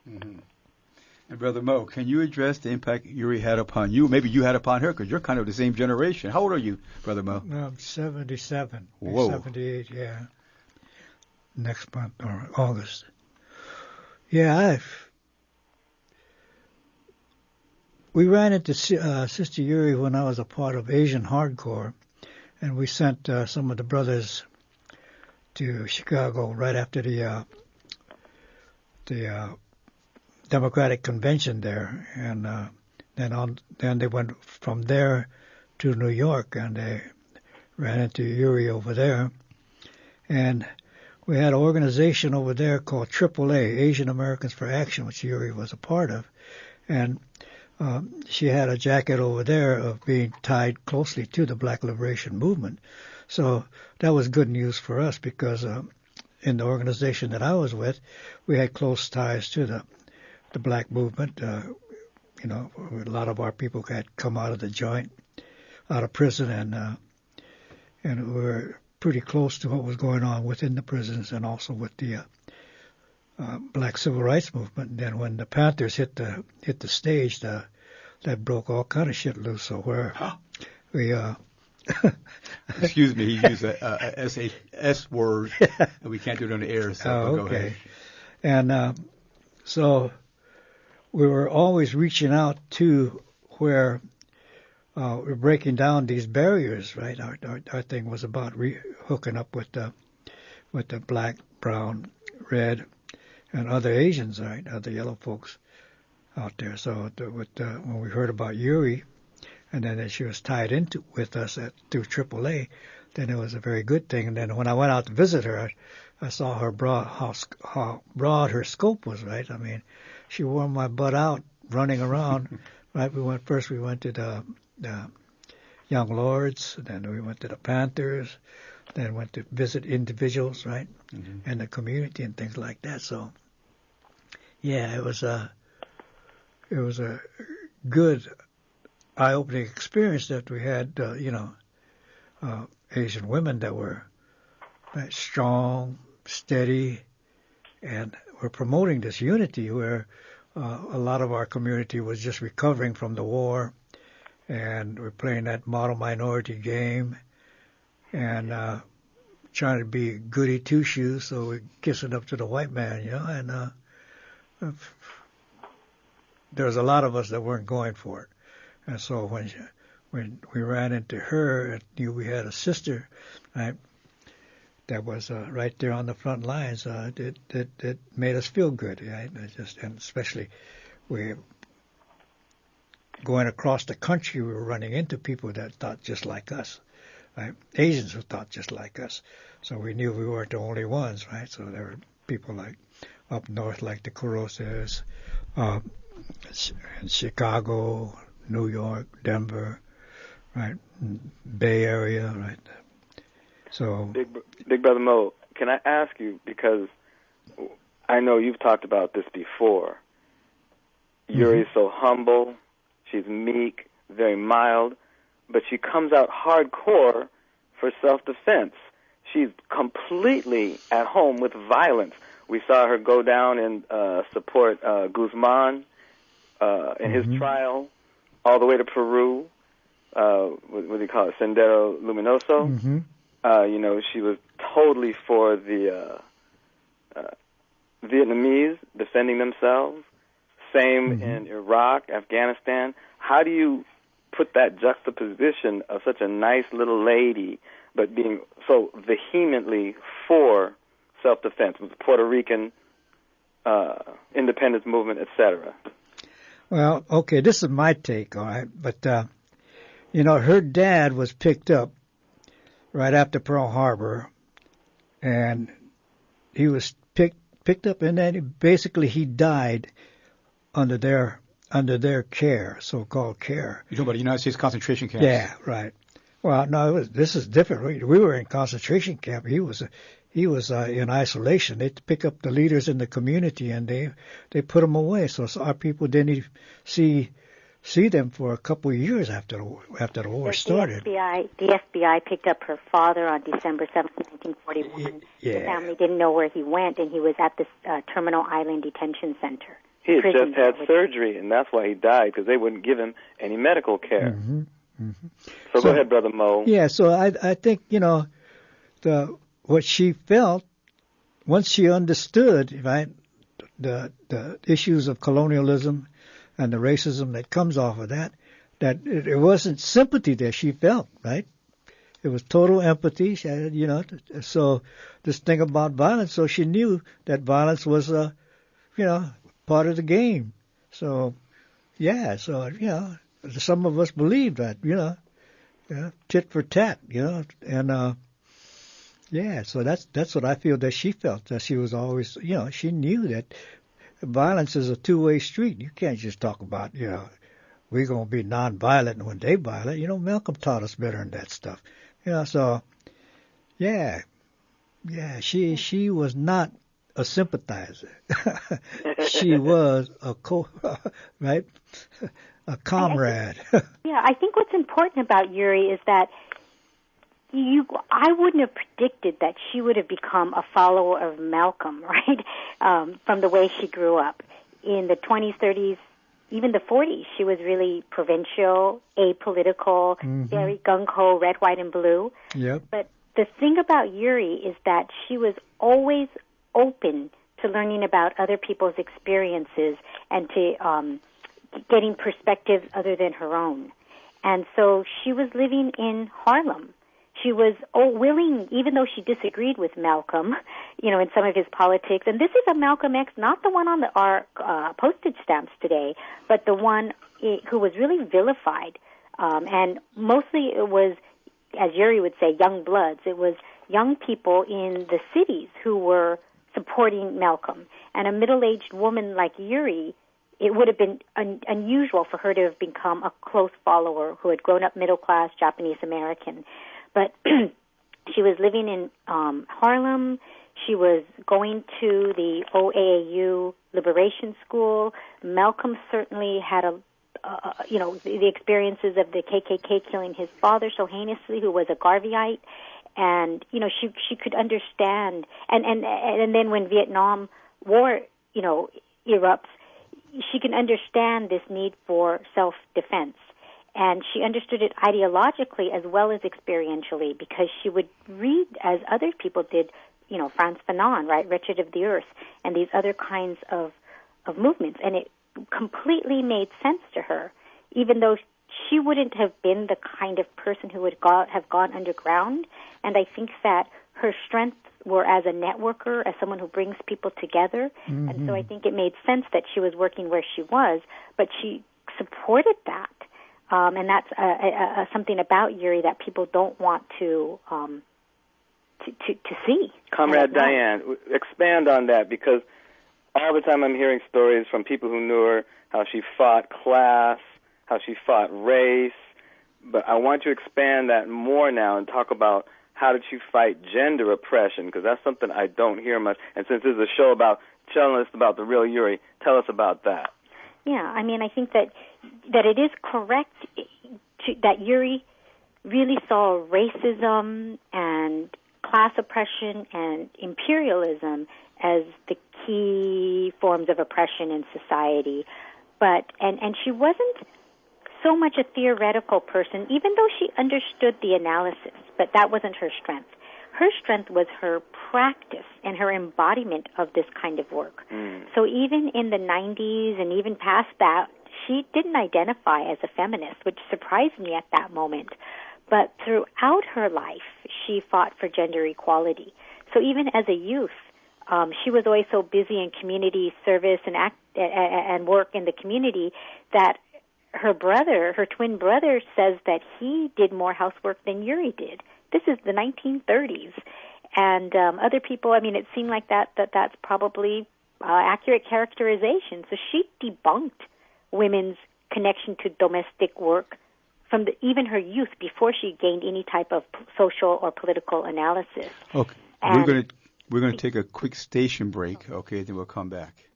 Mm-hmm. And Brother Mo, can you address the impact Yuri had upon you? Maybe you had upon her, because you're kind of the same generation. How old are you, Brother Mo? I'm 77. Whoa. 78, yeah. Next month, or August. Yeah, we ran into Sister Yuri when I was a part of Asian Hardcore, and we sent some of the brothers to Chicago right after the Democratic Convention there, and then they went from there to New York, and they ran into Yuri over there, and we had an organization over there called AAA, Asian Americans for Action, which Yuri was a part of, and she had a jacket over there of being tied closely to the Black Liberation Movement. So that was good news for us, because in the organization that I was with, we had close ties to the Black movement. A lot of our people had come out of the joint, out of prison, and we were pretty close to what was going on within the prisons, and also with the Black Civil Rights Movement. And then when the Panthers hit the stage, that broke all kind of shit loose. So where we excuse me, he used a S word, and we can't do it on the air. So go ahead. And so we were always reaching out to where we're breaking down these barriers, right? Our thing was about hooking up with the black, brown, red, and other Asians, right? Other yellow folks out there. So when we heard about Yuri, and then that she was tied into with us through AAA, then it was a very good thing. And then when I went out to visit her, I saw how broad her scope was, right? I mean, she wore my butt out running around, right? We went to the Young Lords, then we went to the Panthers, then went to visit individuals, right? Mm-hmm. And the community and things like that. So, yeah, it was a good eye-opening experience that we had, Asian women that were strong, steady, and were promoting this unity where a lot of our community was just recovering from the war, and we're playing that model minority game and trying to be goody two-shoes, so we're kissing up to the white man, and there was a lot of us that weren't going for it. And so when we ran into her and knew we had a sister, right, that was right there on the front lines, it made us feel good, right? And especially we going across the country, we were running into people that thought just like us, right? Asians who thought just like us. So we knew we weren't the only ones, right? So there were people like up north, like the Kuroses, in Chicago, New York, Denver, right? Bay Area, right? So, Big Brother Mo, can I ask you, because I know you've talked about this before. Mm-hmm. Yuri's so humble, she's meek, very mild, but she comes out hardcore for self-defense. She's completely at home with violence. We saw her go down and support Guzman in his trial, all the way to Peru. What do you call it? Sendero Luminoso. Mm-hmm. She was totally for the Vietnamese defending themselves. Same in Iraq, Afghanistan. How do you put that juxtaposition of such a nice little lady, but being so vehemently for self-defense with the Puerto Rican independence movement, etc.? Well, okay, this is my take, all right. But, her dad was picked up right after Pearl Harbor, and he was picked up, and then basically he died under their care, so-called care. You're talking about the United States concentration camps? Yeah, right. Well, no, this is different. We were in concentration camp. He was in isolation. They pick up the leaders in the community and they put them away. So our people didn't even see them for a couple of years after the war started. The FBI picked up her father on December 7th, 1941. Yeah. The family didn't know where he went, and he was at this Terminal Island Detention Center. He had prison. just had surgery, and that's why he died, because they wouldn't give him any medical care. Mm-hmm. Mm-hmm. So go ahead, Brother Mo. Yeah, so I think, what she felt, once she understood, right, the issues of colonialism and the racism that comes off of that it wasn't sympathy that she felt, right? It was total empathy, so this thing about violence, so she knew that violence was, part of the game. So, some of us believe that, tit for tat, and, so that's what I feel that she felt, that she was always, she knew that violence is a two-way street. You can't just talk about, we're going to be nonviolent when they violent. Malcolm taught us better than that stuff. She was not a sympathizer. She was a right? A comrade. I think what's important about Yuri is that I wouldn't have predicted that she would have become a follower of Malcolm, right? From the way she grew up. In the 20s, 30s, even the 40s, she was really provincial, apolitical, very gung-ho, red, white, and blue. Yep. But the thing about Yuri is that she was always open to learning about other people's experiences and to getting perspectives other than her own. And so she was living in Harlem. She was willing, even though she disagreed with Malcolm, in some of his politics. And this is a Malcolm X, not the one on our postage stamps today, but the one who was really vilified. And mostly it was, as Yuri would say, young bloods. It was young people in the cities who were supporting Malcolm. And a middle-aged woman like Yuri, it would have been unusual for her to have become a close follower who had grown up middle-class Japanese American. But she was living in Harlem. She was going to the OAAU Liberation School. Malcolm certainly had the experiences of the KKK killing his father so heinously, who was a Garveyite. And, she could understand. And then when Vietnam War, erupts, she can understand this need for self-defense. And she understood it ideologically as well as experientially, because she would read, as other people did, Frantz Fanon, right, Wretched of the Earth, and these other kinds of movements. And it completely made sense to her, even though she wouldn't have been the kind of person who would have gone underground. And I think that her strengths were as a networker, as someone who brings people together. Mm-hmm. And so I think it made sense that she was working where she was, but she supported that. And that's something about Yuri that people don't want to see. Comrade Diane, expand on that, because all the time I'm hearing stories from people who knew her, how she fought class, how she fought race. But I want you to expand that more now and talk about how did she fight gender oppression, because that's something I don't hear much. And since this is a show about telling us about the real Yuri, tell us about that. Yeah, I mean, I think that it is correct that Yuri really saw racism and class oppression and imperialism as the key forms of oppression in society. But and she wasn't so much a theoretical person, even though she understood the analysis, but that wasn't her strength. Her strength was her practice and her embodiment of this kind of work. So even in the 90s and even past that, she didn't identify as a feminist, which surprised me at that moment. But throughout her life, she fought for gender equality. So even as a youth, she was always so busy in community service and work in the community that her twin brother, says that he did more housework than Yuri did. This is the 1930s. And other people, I mean, it seemed like that's probably accurate characterization. So she debunked women's connection to domestic work from even her youth, before she gained any type of social or political analysis. Okay. And we're going to take a quick station break, okay, then we'll come back.